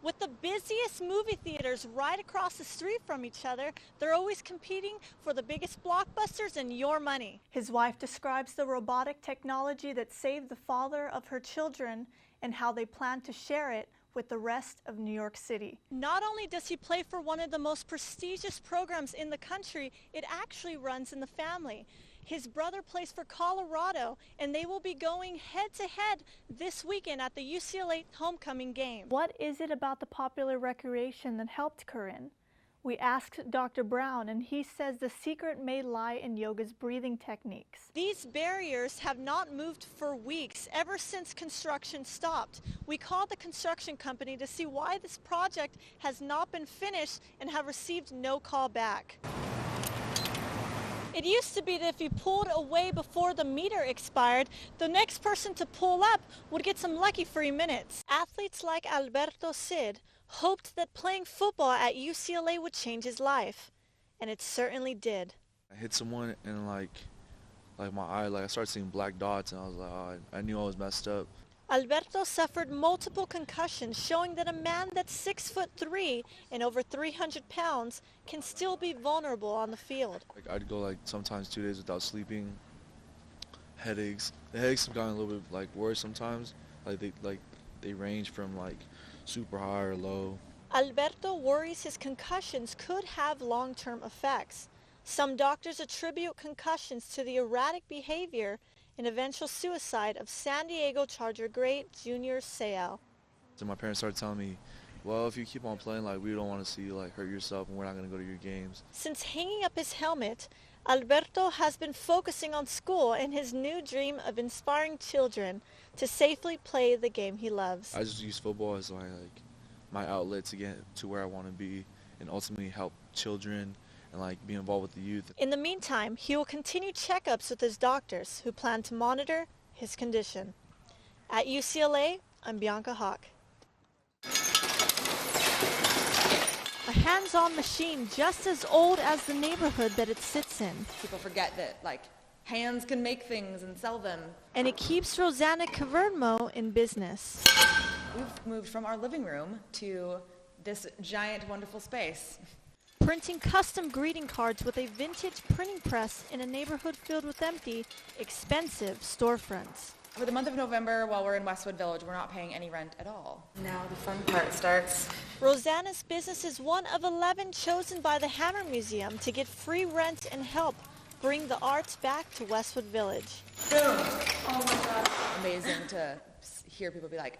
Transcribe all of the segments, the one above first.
With the busiest movie theaters right across the street from each other, they're always competing for the biggest blockbusters and your money. His wife describes the robotic technology that saved the father of her children and how they plan to share it with the rest of New York City. Not only does he play for one of the most prestigious programs in the country, it actually runs in the family. His brother plays for Colorado, and they will be going head-to-head this weekend at the UCLA homecoming game. What is it about the popular recreation that helped Corinne? We asked Dr. Brown, and he says the secret may lie in yoga's breathing techniques. These barriers have not moved for weeks, ever since construction stopped. We called the construction company to see why this project has not been finished and have received no call back. It used to be that if you pulled away before the meter expired, the next person to pull up would get some lucky free minutes. Athletes like Alberto Cid hoped that playing football at UCLA would change his life, and it certainly did. I hit someone and like my eye, I started seeing black dots, and I was like, oh, I knew I was messed up. Alberto suffered multiple concussions, showing that a man that's 6'3" and over 300 pounds can still be vulnerable on the field. I'd go sometimes 2 days without sleeping. Headaches. The headaches have gotten a little bit worse sometimes. They range from super high or low. Alberto worries his concussions could have long-term effects. Some doctors attribute concussions to the erratic behavior and eventual suicide of San Diego Charger great Junior Seau. So my parents started telling me, well, if you keep on playing, we don't want to see you hurt yourself, and we're not going to go to your games. Since hanging up his helmet, Alberto has been focusing on school and his new dream of inspiring children to safely play the game he loves. I just use football as my outlet to get to where I want to be and ultimately help children and be involved with the youth. In the meantime, he will continue checkups with his doctors who plan to monitor his condition. At UCLA, I'm Bianca Hock. A hands-on machine just as old as the neighborhood that it sits in. People forget that hands can make things and sell them. And it keeps Rosanna Cavermo in business. We've moved from our living room to this giant, wonderful space. Printing custom greeting cards with a vintage printing press in a neighborhood filled with empty, expensive storefronts. For the month of November, while we're in Westwood Village, we're not paying any rent at all. Now the fun part starts. Rosanna's business is one of 11 chosen by the Hammer Museum to get free rent and help bring the arts back to Westwood Village. Boom! Oh my God. Amazing to hear people be like,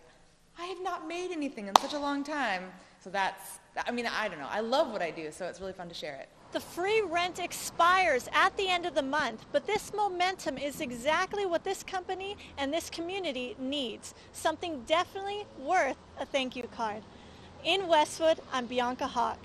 I have not made anything in such a long time. So I don't know. I love what I do, so it's really fun to share it. The free rent expires at the end of the month, but this momentum is exactly what this company and this community needs. Something definitely worth a thank you card. In Westwood, I'm Bianca Hock.